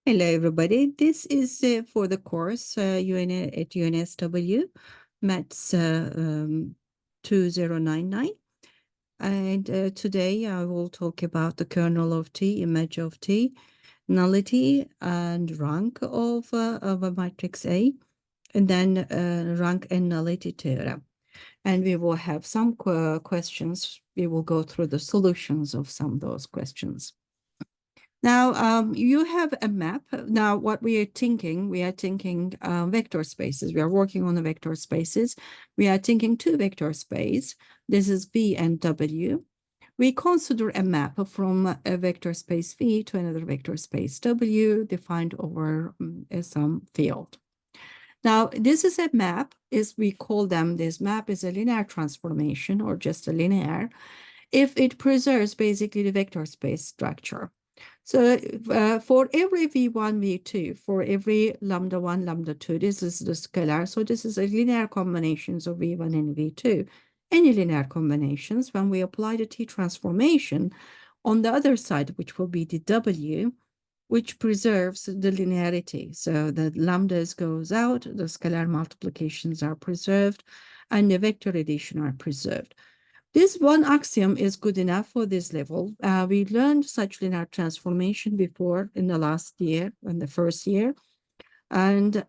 Hello, everybody. This is for the course at UNSW, MATH2099. And today I will talk about the kernel of T, image of T, nullity and rank of a matrix A, and then rank and nullity theorem. And we will have some questions. We will go through the solutions of some of those questions. Now, you have a map. Now, what we are thinking vector spaces. We are working on the vector spaces. We are thinking two vector space. This is V and W. We consider a map from a vector space V to another vector space W defined over some field. Now, this is a map. We call them, this map is a linear transformation or just a linear if it preserves basically the vector space structure. So for every V1, V2, for every lambda 1, lambda 2, this is the scalar. So this is a linear combinations of V1 and V2. Any linear combinations, when we apply the T transformation on the other side, which will be the W, which preserves the linearity. So the lambdas goes out, the scalar multiplications are preserved, and the vector addition are preserved. This one axiom is good enough for this level. We learned such linear transformation before in the last year, in the first year. And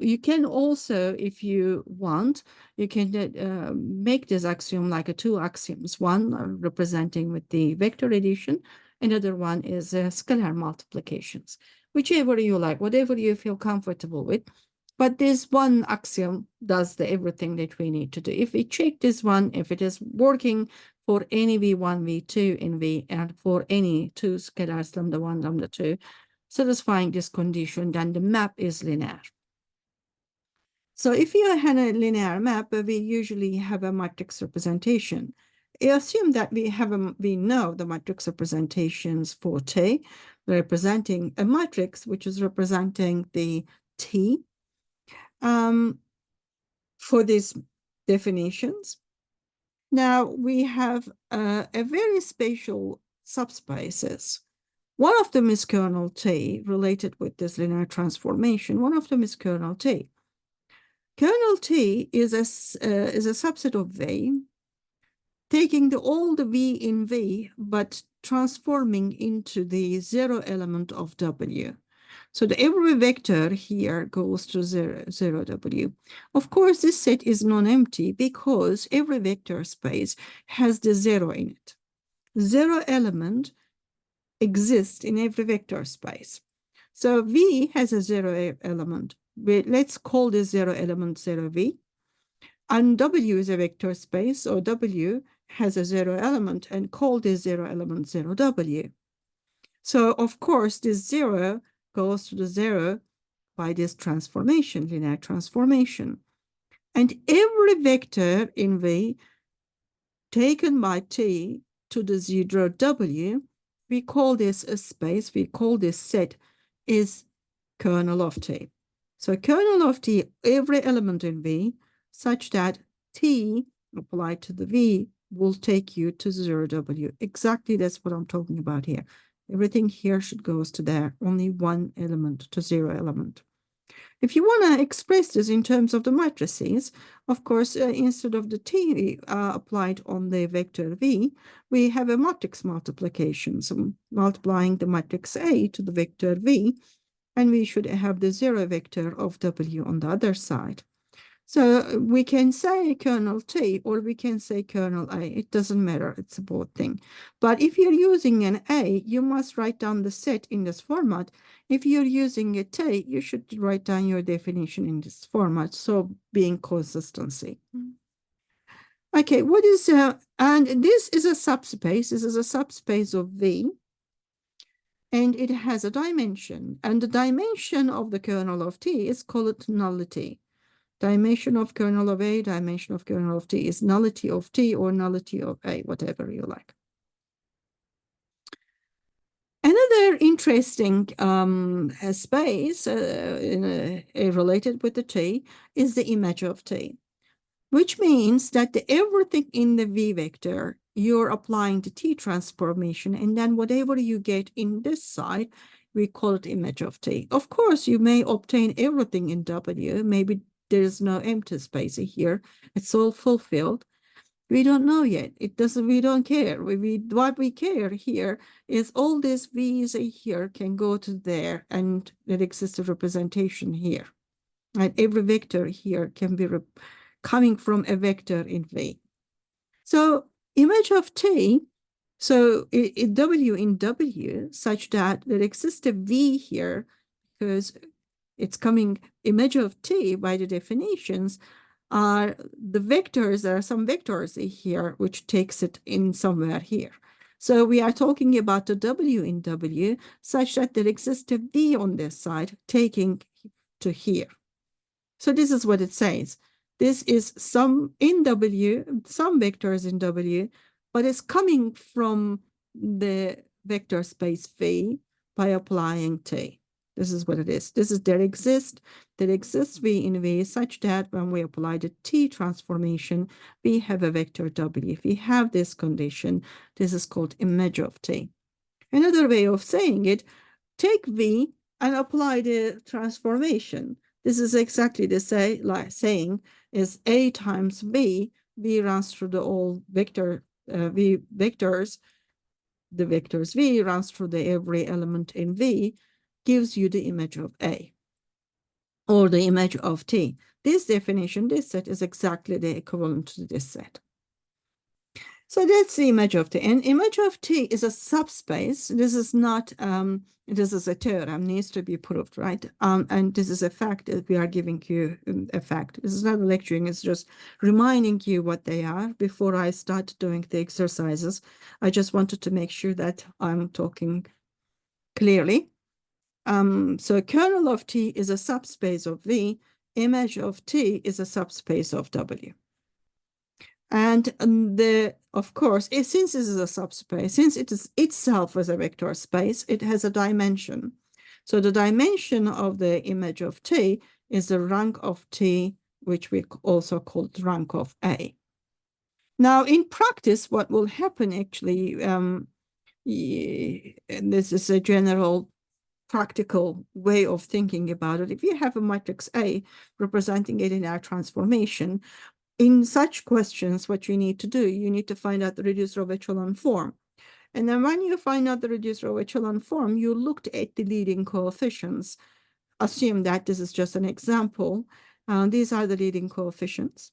you can also, if you want, you can make this axiom like two axioms, one representing with the vector addition, another one is scalar multiplications, whichever you like, whatever you feel comfortable with. But this one axiom does everything that we need to do. If we check this one, if it is working for any V1, V2 in V, and for any two scalars, lambda 1, lambda 2, satisfying this condition, then the map is linear. So if you have a linear map, we usually have a matrix representation. Assume that we know the matrix representations for T, representing a matrix which is representing the T. For these definitions. Now we have a very special subspaces. One of them is kernel T, related with this linear transformation. One of them is kernel T. Kernel T is a subset of V, taking all the V in V, but transforming into the zero element of W. So every vector here goes to 0, 0, W. Of course, this set is non-empty because every vector space has the 0 in it. 0 element exists in every vector space. So V has a 0 element. Let's call this 0 element 0V. And W is a vector space, so W has a 0 element, and call this 0 element 0W. So of course, this 0 goes to the 0 by this transformation, linear transformation. And every vector in V taken by T to the 0 W, we call this a space, we call this set is kernel of T. So kernel of T, every element in V, such that T applied to the V will take you to 0 W. Exactly that's what I'm talking about here. Everything here should go to there, only one element to 0 element. If you want to express this in terms of the matrices, of course, instead of the T applied on the vector V, we have a matrix multiplication, so multiplying the matrix A to the vector V, and we should have the 0 vector of W on the other side. So we can say kernel T or we can say kernel A. It doesn't matter. It's a both thing. But if you're using an A, you must write down the set in this format. If you're using a T, you should write down your definition in this format. So being consistency. Okay, what is, and this is a subspace. This is a subspace of V. And it has a dimension. And the dimension of the kernel of T is called nullity. Dimension of kernel of A, dimension of kernel of T is nullity of T or nullity of A, whatever you like. Another interesting space related with the T is the image of T, which means that everything in the V vector you're applying the T transformation, and then whatever you get in this side, we call it image of T. Of course, you may obtain everything in W. Maybe there's no empty space here. It's all fulfilled. We don't know yet. It doesn't, we don't care. What we care here is all these V's here can go to there, and there exists a representation here. And every vector here can be coming from a vector in V. So image of T, so W in W, such that there exists a V here, because it's coming, image of T by the definitions are the vectors. There are some vectors here which takes it in somewhere here. So we are talking about the W in W such that there exists a V on this side taking to here. So this is what it says. This is some in W, some vectors in W, but it's coming from the vector space V by applying T. This is what it is. This is there exists V in V such that when we apply the T transformation, we have a vector W. If we have this condition, this is called image of T. Another way of saying it, take V and apply the transformation. This is exactly the saying is A times V. V runs through the all vector V vectors. The vectors V runs through the every element in V, gives you the image of A or the image of T. This definition, this set is exactly the equivalent to this set. So that's the image of T. And image of T is a subspace. This is not, this is a theorem, needs to be proved, right? And this is a fact that we are giving you a fact. This is not lecturing, it's just reminding you what they are. Before I start doing the exercises, I just wanted to make sure that I'm talking clearly. So kernel of T is a subspace of V. Image of T is a subspace of W. And of course, since this is a subspace, since it is itself as a vector space, it has a dimension. So the dimension of the image of T is the rank of T, which we also call rank of A. Now, in practice, what will happen actually, and this is a general practical way of thinking about it. If you have a matrix A representing a linear transformation, in such questions, what you need to do, you need to find out the reduced row echelon form. And then when you find out the reduced row echelon form, you looked at the leading coefficients. Assume that this is just an example. These are the leading coefficients.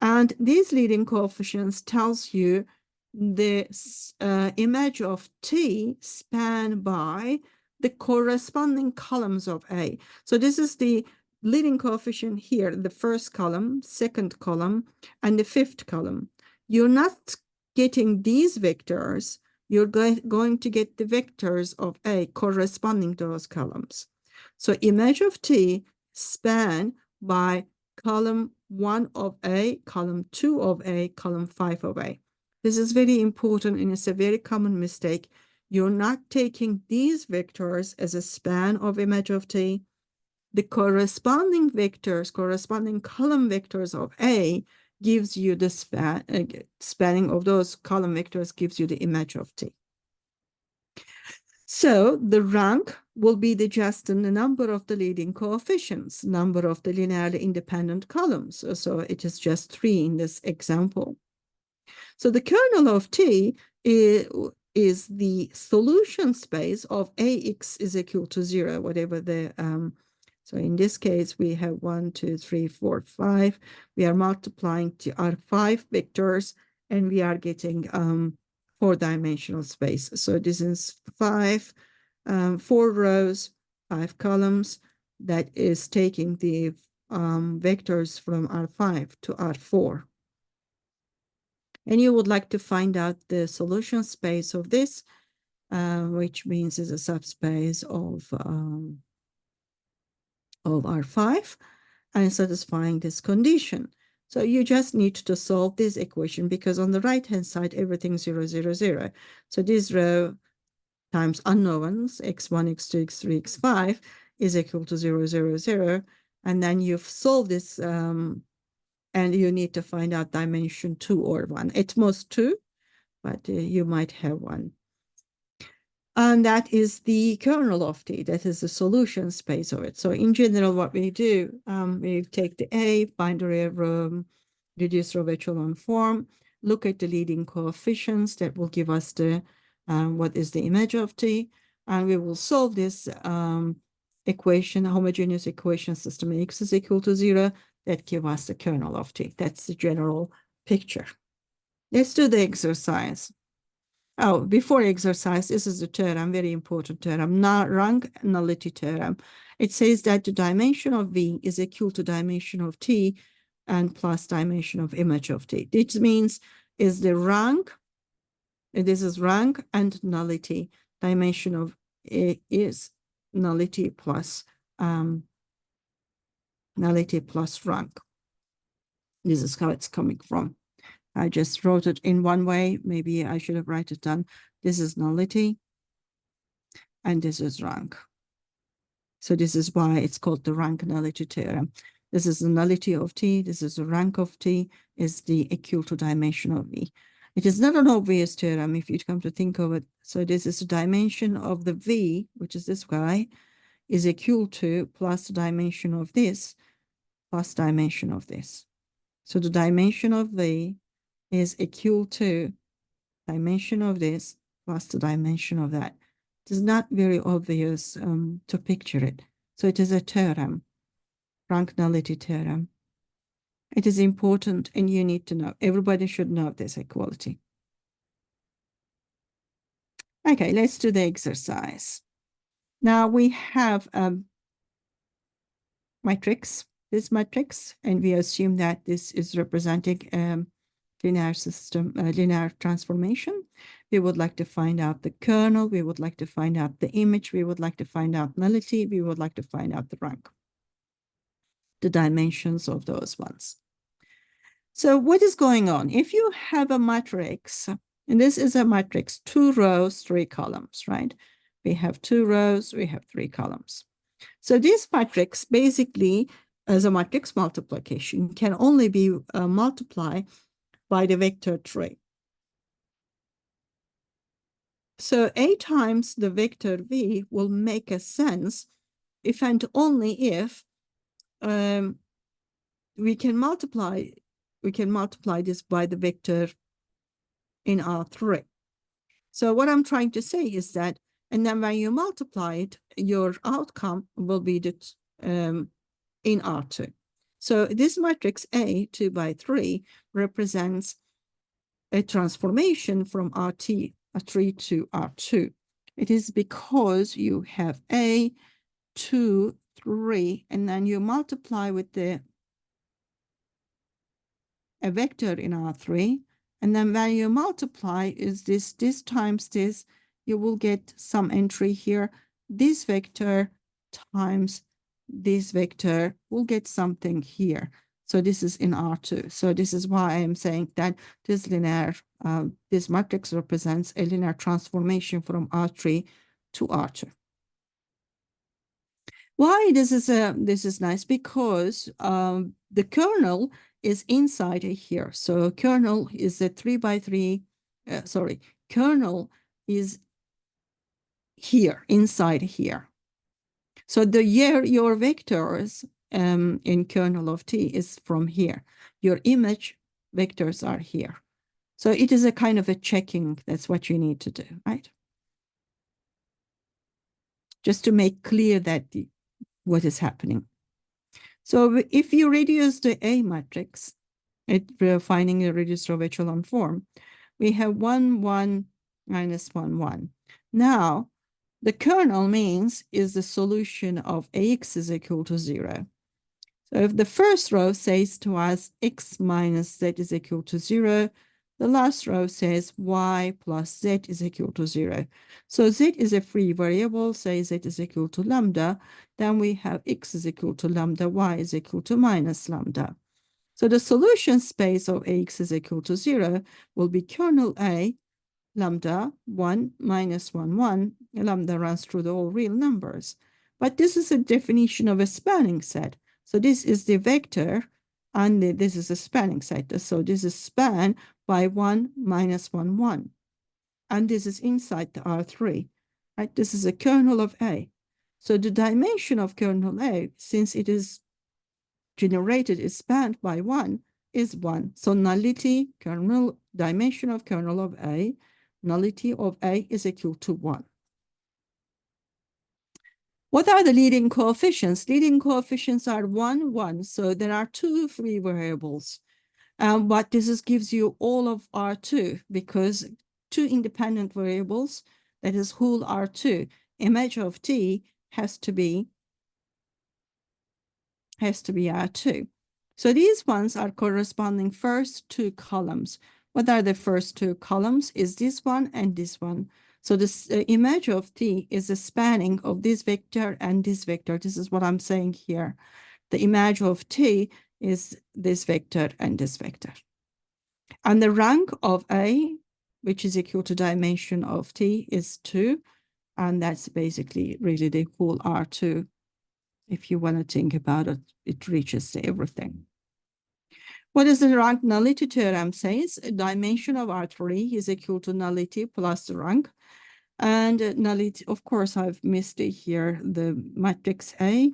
And these leading coefficients tells you the image of T spanned by the corresponding columns of A. So this is the leading coefficient here, the first column, second column, and the fifth column. You're not getting these vectors, you're going to get the vectors of A corresponding to those columns. So image of T span by column 1 of A, column 2 of A, column 5 of A. This is very important and it's a very common mistake. You're not taking these vectors as a span of image of T. The corresponding vectors, corresponding column vectors of A gives you the spanning of those column vectors gives you the image of T. So the rank will be just the number of the leading coefficients, number of the linearly independent columns. So it is just 3 in this example. So the kernel of T is the solution space of AX is equal to 0, whatever the, so in this case, we have 1, 2, 3, 4, 5. We are multiplying to our 5 vectors, and we are getting 4-dimensional space. So this is 4 rows, 5 columns. That is taking the vectors from R5 to R4. And you would like to find out the solution space of this, which means is a subspace of R5 and satisfying this condition. So you just need to solve this equation because on the right-hand side, everything 0, 0, 0. So this row times unknowns, x1, x2, x3, x5 is equal to 0, 0, 0. And then you've solved this and you need to find out dimension 2 or 1. At most 2, but you might have one. And that is the kernel of T. That is the solution space of it. So in general, what we do, we take the A, binary reduced row echelon form, look at the leading coefficients that will give us the what is the image of T, and we will solve this equation, homogeneous equation system X is equal to 0, that give us the kernel of T. That's the general picture. Let's do the exercise. Oh, before exercise, this is the theorem, very important theorem, Rank-Nullity Theorem. It says that the dimension of V is equal to dimension of T and plus dimension of image of T. This means is the rank, this is rank and nullity. Dimension of A is nullity plus rank. This is how it's coming from. I just wrote it in one way. Maybe I should have write it down. This is nullity, and this is rank. So this is why it's called the Rank-Nullity Theorem. This is the nullity of T. This is the rank of T, is the equal to dimension of V. It is not an obvious theorem if you come to think of it. So this is the dimension of the V, which is this guy, is equal to plus the dimension of this, plus dimension of this. So the dimension of V is equal to dimension of this plus the dimension of that. It is not very obvious to picture it. So it is a theorem, Rank-Nullity Theorem. It is important and you need to know. Everybody should know this equality. Okay, let's do the exercise. Now we have a matrix, this matrix, and we assume that this is representing linear system, linear transformation. We would like to find out the kernel. We would like to find out the image. We would like to find out nullity. We would like to find out the rank, the dimensions of those ones. So what is going on? If you have a matrix, and this is a matrix, 2 rows, 3 columns, right? We have 2 rows, we have 3 columns. So this matrix basically, as a matrix multiplication, can only be multiplied by the vector 3. So A times the vector V will make a sense if and only if we can multiply this by the vector in R3. So what I'm trying to say is that, and then when you multiply it, your outcome will be that in R2. So this matrix A, 2 by 3, represents a transformation from R3 to R2. It is because you have A, 2, 3, and then you multiply with a vector in R3, and then when you multiply is this times this, you will get some entry here. This vector times this vector will get something here. So this is in R2. So this is why I am saying that this linear, this matrix represents a linear transformation from R3 to R2. Why this is nice? Because the kernel is inside here. So kernel is a 3 by 3, kernel is here, inside here. So your vectors in kernel of T is from here. Your image vectors are here. So it is a kind of a checking. That's what you need to do, right? Just to make clear that what is happening. So if you reduce the A matrix, we're finding a reduced row echelon form, we have 1, 1, minus 1, 1. Now, the kernel means is the solution of Ax is equal to 0. So if the first row says to us x minus z is equal to 0, the last row says y plus z is equal to 0. So z is a free variable, say z is equal to lambda, then we have x is equal to lambda, y is equal to minus lambda. So the solution space of Ax is equal to 0 will be kernel A, lambda 1 minus 1, 1. Lambda runs through the all real numbers. But this is a definition of a spanning set. So this is the vector And this is a spanning set. So this is span by 1 minus 1, 1. And this is inside the R3, right? This is a kernel of A. So the dimension of kernel A, since it is generated, is spanned by 1, is 1. So nullity, kernel, dimension of kernel of A, nullity of A is equal to 1. What are the leading coefficients? Leading coefficients are 1, 1. So there are two free variables. But this gives you all of R2 because two independent variables, that is whole R2, image of T has to be R2. So these ones are corresponding first two columns. What are the first two columns? Is this one and this one. So this image of T is the spanning of this vector and this vector. This is what I'm saying here. The image of T is this vector and this vector. And the rank of A, which is equal to dimension of T, is 2. And that's basically really the whole R2. If you want to think about it, it reaches to everything. What does the rank-nullity theorem says? A dimension of R3 is equal to nullity plus the rank. And nullity, of course, I've missed it here, the matrix A.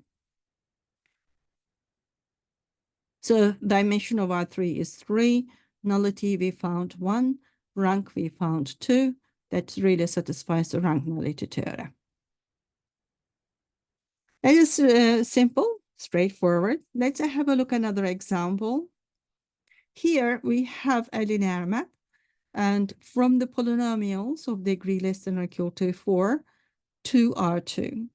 So dimension of R3 is 3. Nullity, we found 1. Rank, we found 2. That really satisfies the rank-nullity theorem. That is simple, straightforward. Let's have a look at another example. Here we have a linear map, and from the polynomials of degree less than or equal to 4 to R2.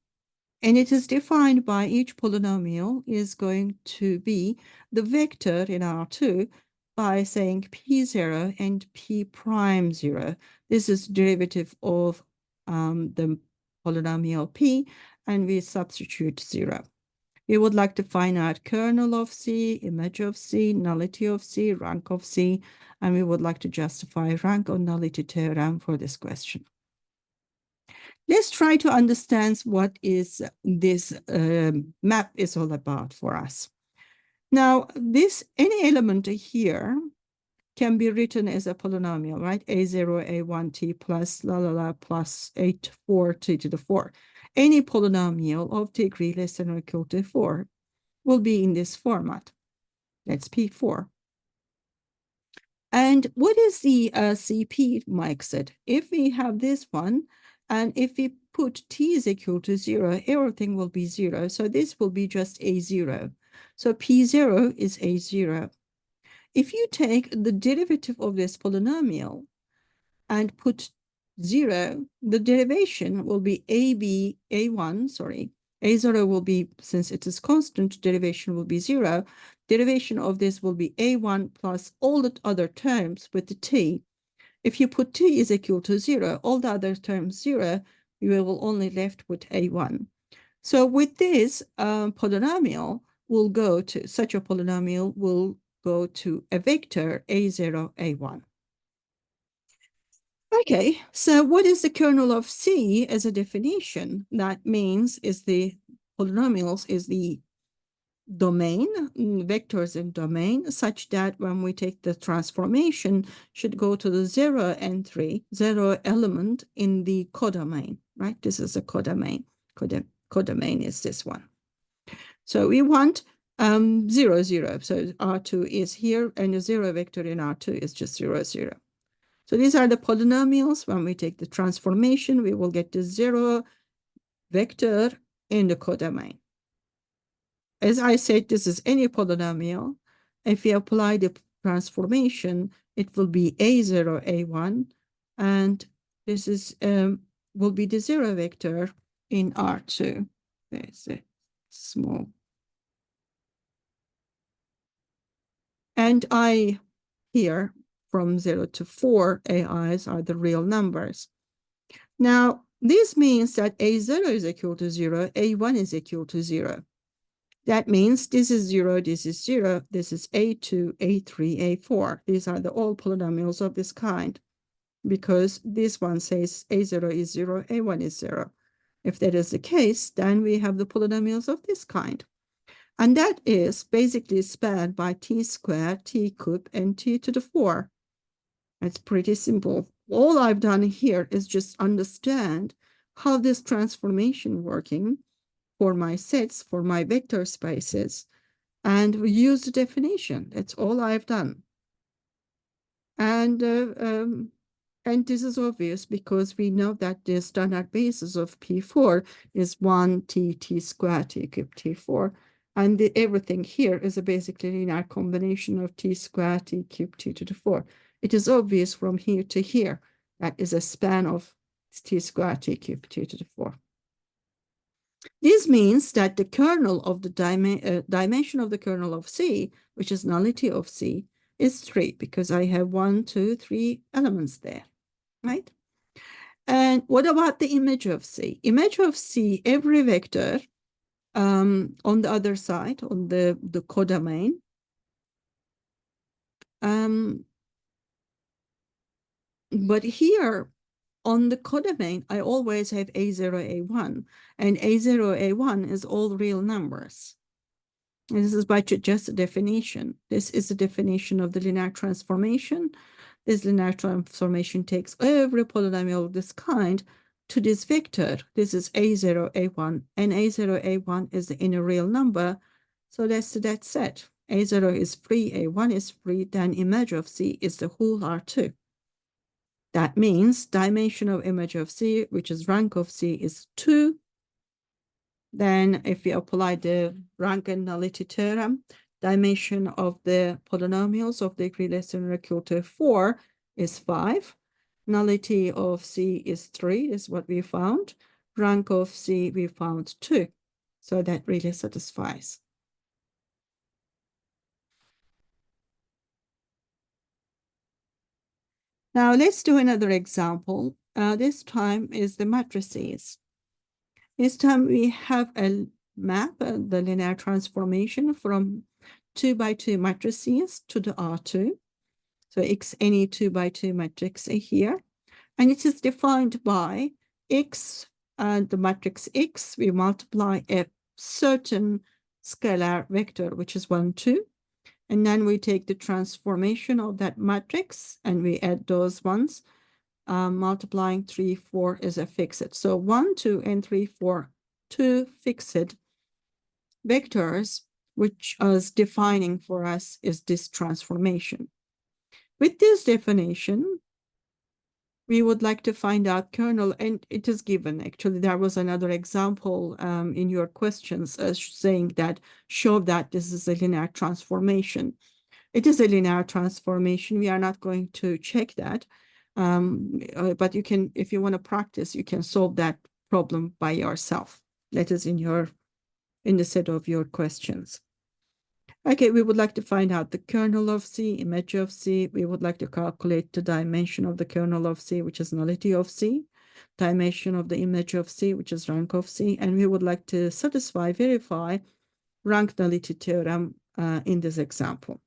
And it is defined by each polynomial is going to be the vector in R2 by saying P0 and P prime 0. This is derivative of the polynomial P, and we substitute 0. We would like to find out kernel of C, image of C, nullity of C, rank of C, and we would like to justify rank or nullity theorem for this question. Let's try to understand what is this map is all about for us. Now, any element here can be written as a polynomial, right? A0, A1t plus la la la plus 8, 4 t to the 4. Any polynomial of degree less than or equal to 4 will be in this format. That's P4. And what is the CP makes it? If we have this one, and if we put t is equal to 0, everything will be 0. So this will be just A0. So P0 is A0. If you take the derivative of this polynomial and put 0, the derivation will be A1, sorry. A0 will be, since it is constant, derivation will be 0. Derivation of this will be A1 plus all the other terms with the t. If you put t is equal to 0, all the other terms 0, you will only left with A1. So with this polynomial, will go to, such a polynomial will go to a vector A0, A1. Okay, so what is the kernel of C as a definition? That means is the polynomials is the domain, vectors in domain, such that when we take the transformation, should go to the 0 entry, 0 element in the codomain, right? This is a codomain. Codomain is this one. So we want 0, 0. So R2 is here, and the 0 vector in R2 is just 0, 0. So these are the polynomials. When we take the transformation, we will get the 0 vector in the codomain. As I said, this is any polynomial. If we apply the transformation, it will be A0, A1, and this is will be the 0 vector in R2. There's a small. And I here, from 0 to 4, AIs are the real numbers. Now, this means that A0 is equal to 0, A1 is equal to 0. That means this is 0, this is 0, this is A2, A3, A4. These are all polynomials of this kind, because this one says A0 is 0, A1 is 0. If that is the case, then we have the polynomials of this kind. And that is basically spanned by t squared, t cubed, and t to the 4. It's pretty simple. All I've done here is just understand how this transformation working for my sets, for my vector spaces, and use the definition. That's all I've done. And this is obvious because we know that the standard basis of P4 is 1 t squared t cubed t4. And everything here is a basically linear combination of t squared t cubed t to the 4. It is obvious from here to here that is a span of t squared t cubed t to the 4. This means that the kernel of the dimension of the kernel of C, which is nullity of C, is 3 because I have 1, 2, 3 elements there, right? And what about the image of C? Image of C, every vector on the other side, on the codomain, but here on the codomain, I always have A0, A1, and A0, A1 is all real numbers. This is by just a definition. This is the definition of the linear transformation. This linear transformation takes every polynomial of this kind to this vector. This is A0, A1, and A0, A1 is the inner real number. So that's that set. A0 is free, A1 is free, then image of C is the whole R2. That means dimension of image of C, which is rank of C, is 2. Then if we apply the Rank-Nullity Theorem, dimension of the polynomials of degree less than or equal to 4 is 5. Nullity of C is 3, is what we found. Rank of C, we found 2. So that really satisfies. Now let's do another example. This time is the matrices. This time we have a map, the linear transformation from 2 by 2 matrices to the R2. So any 2 by 2 matrix here. And it is defined by X, the matrix X, we multiply a certain scalar vector, which is 1, 2. And then we take the transformation of that matrix and we add those ones. Multiplying 3, 4 is a fixed. So 1, 2, and 3, 4, 2 fixed vectors, which is defining for us is this transformation. With this definition, we would like to find out kernel, and it is given. Actually, there was another example in your questions saying that show that this is a linear transformation. It is a linear transformation. We are not going to check that. But you can, if you want to practice, you can solve that problem by yourself. That is in the set of your questions. Okay, we would like to find out the kernel of C, image of C. We would like to calculate the dimension of the kernel of C, which is nullity of C, dimension of the image of C, which is rank of C, and we would like to verify Rank-Nullity Theorem in this example.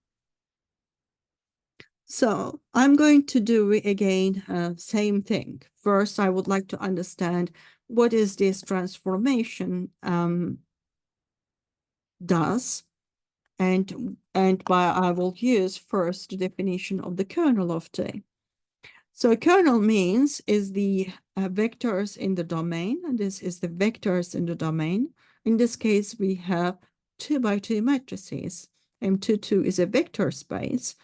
So I'm going to do again, same thing. First, I would like to understand what is this transformation does. And I will use first the definition of the kernel of T. So kernel means is the vectors in the domain, and this is the vectors in the domain. In this case, we have 2 by 2 matrices. M22 is a vector space.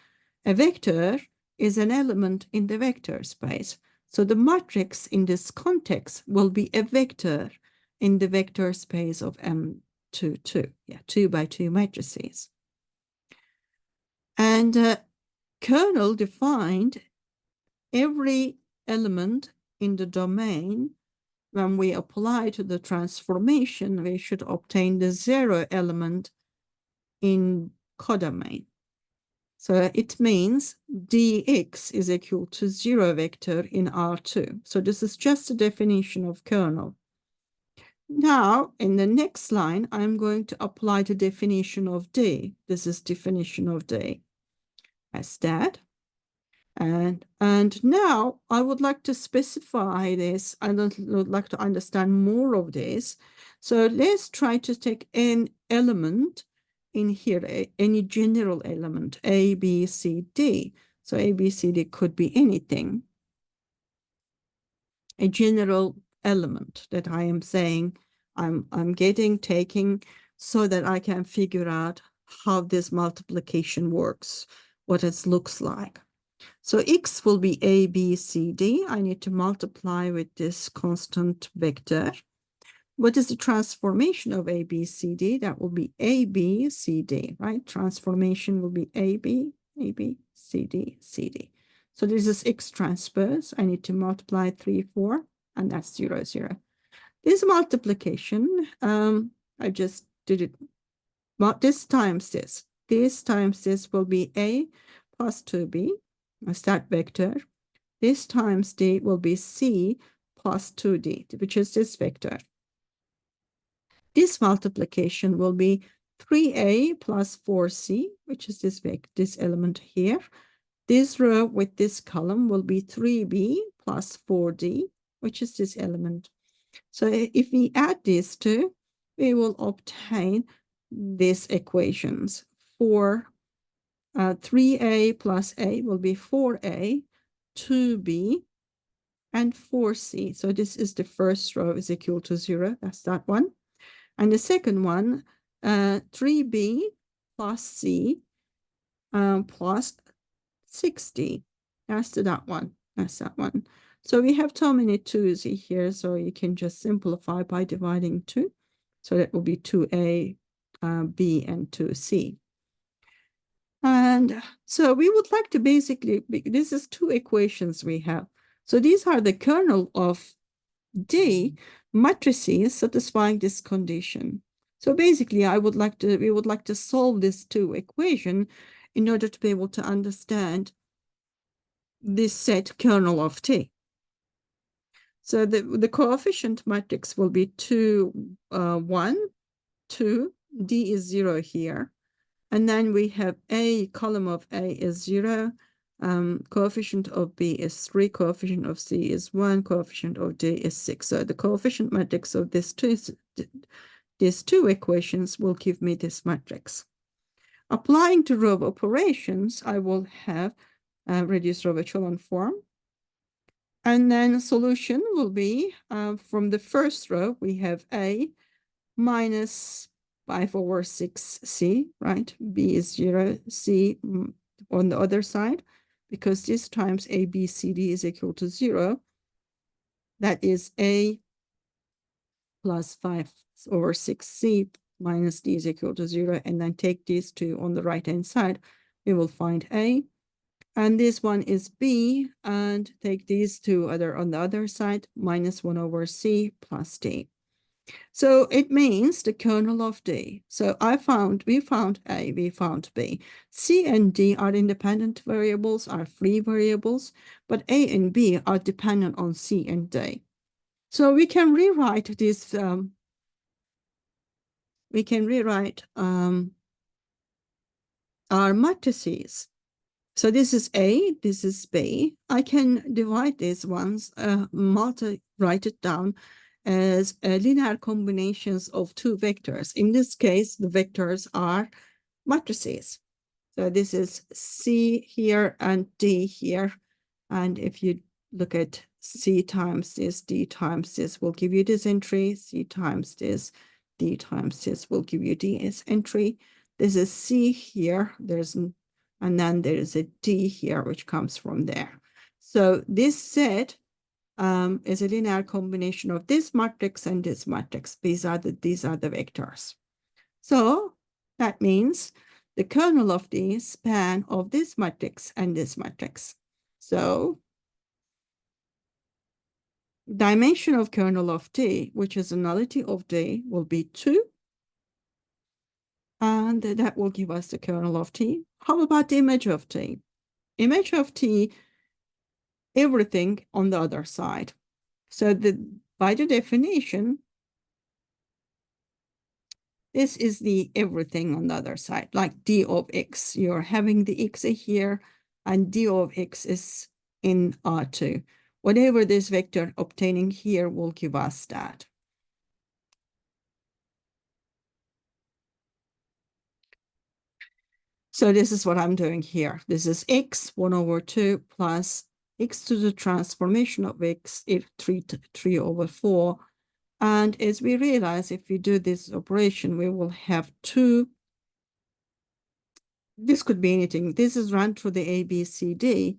A vector is an element in the vector space. So the matrix in this context will be a vector in the vector space of M22. Yeah, 2 by 2 matrices. And kernel defined every element in the domain. When we apply to the transformation, we should obtain the 0 element in codomain. So it means dx is equal to 0 vector in R2. So this is just a definition of kernel. Now, in the next line, I'm going to apply the definition of D. This is definition of D as that. And now I would like to specify this. I would like to understand more of this. So let's try to take an element in here any general element, A, B, C, D. So A, B, C, D could be anything. A general element that I am saying I'm taking so that I can figure out how this multiplication works, what it looks like. So X will be A, B, C, D. I need to multiply with this constant vector. What is the transformation of A, B, C, D? That will be A, B, C, D, right? Transformation will be A, B, C, D, C, D. So this is X transpose. I need to multiply 3, 4, and that's 0, 0. This multiplication, I just did it. But this times this. This times this will be A plus 2B. That's that vector. This times D will be C plus 2D, which is this vector. This multiplication will be 3A plus 4C, which is this element here. This row with this column will be 3B plus 4D, which is this element. So if we add these two, we will obtain these equations. 3A plus A will be 4A, 2B, and 4C. So this is the first row is equal to 0. That's that one. And the second one, 3B plus C plus 6D. That's that one. That's that one. So we have so many 2's here, so you can just simplify by dividing 2. So that will be 2A, B, and 2C. And so we would like to basically, this is two equations we have. So these are the kernel of D matrices satisfying this condition. So basically, we would like to solve this two equation in order to be able to understand this set kernel of T. So the coefficient matrix will be 2, 1, 2, D is 0 here. And then we have A, column of A is 0, coefficient of B is 3, coefficient of C is 1, coefficient of D is 6. So the coefficient matrix of these two equations will give me this matrix. Applying to row operations, I will have reduced row echelon form. And then solution will be from the first row, we have A minus 5/6C, right? B is 0, C on the other side, because this times A, B, C, D is equal to 0. That is A plus 5/6C minus D is equal to 0. And then take these two on the right-hand side, we will find A. And this one is B, and take these two on the other side, minus 1/C plus D. So it means the kernel of D. So we found A, we found B. C and D are independent variables, are free variables, but A and B are dependent on C and D. So we can rewrite this, our matrices. So this is A, this is B. I can divide these ones, write it down as linear combinations of two vectors. In this case, the vectors are matrices. So this is C here and D here. And if you look at C times this, D times this will give you this entry. C times this, D times this will give you this entry. This is C here. And then there is a D here, which comes from there. So this set is a linear combination of this matrix and this matrix. These are the vectors. So that means the kernel of the span of this matrix and this matrix. So dimension of kernel of D, which is a nullity of D, will be 2. And that will give us the kernel of T. How about the image of T? Image of T, everything on the other side. So by the definition, this is the everything on the other side, like D of X. You're having the X here, and D of X is in R2. Whatever this vector obtaining here will give us that. So this is what I'm doing here. This is x 1/2 plus x to the transformation of x, 3 over 4. And as we realize, if we do this operation, we will have two. This could be anything. This is run through the A, B, C, D,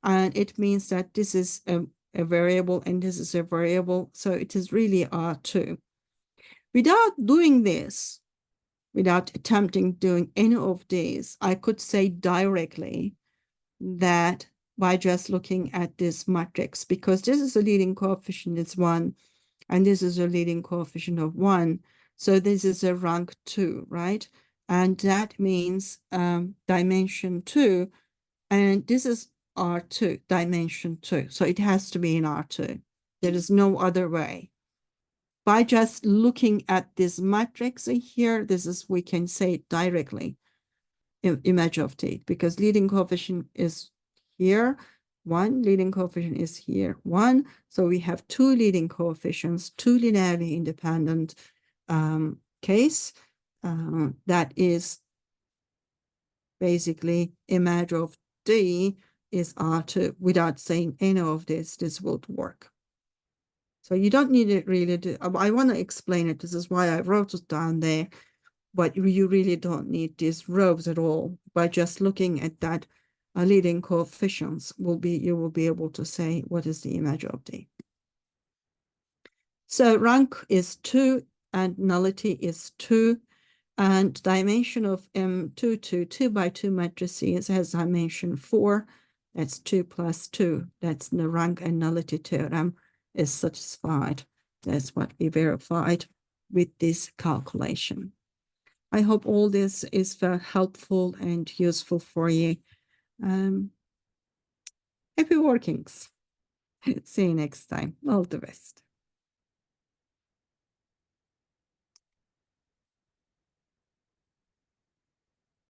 and it means that this is a variable and this is a variable. So it is really R2. Without doing this, without attempting doing any of these, I could say directly that by just looking at this matrix, because this is a leading coefficient, it's 1, and this is a leading coefficient of 1. So this is a rank 2, right? And that means dimension 2, and this is R2, dimension 2. So it has to be in R2. There is no other way. By just looking at this matrix here, we can say it directly, image of t, because leading coefficient is here, 1, leading coefficient is here, 1. So we have two leading coefficients, two linearly independent case. That is basically image of d is R2. Without saying any of this would work. So you don't need it really to, I want to explain it. This is why I wrote it down there, but you really don't need these rows at all. By just looking at that leading coefficients you will be able to say what is the image of D. So rank is 2 and nullity is 2, and dimension of M2 to 2 by 2 matrices has dimension 4. That's 2 plus 2. That's the rank and nullity theorem is satisfied. That's what we verified with this calculation. I hope all this is very helpful and useful for you. Happy workings. See you next time. All the best.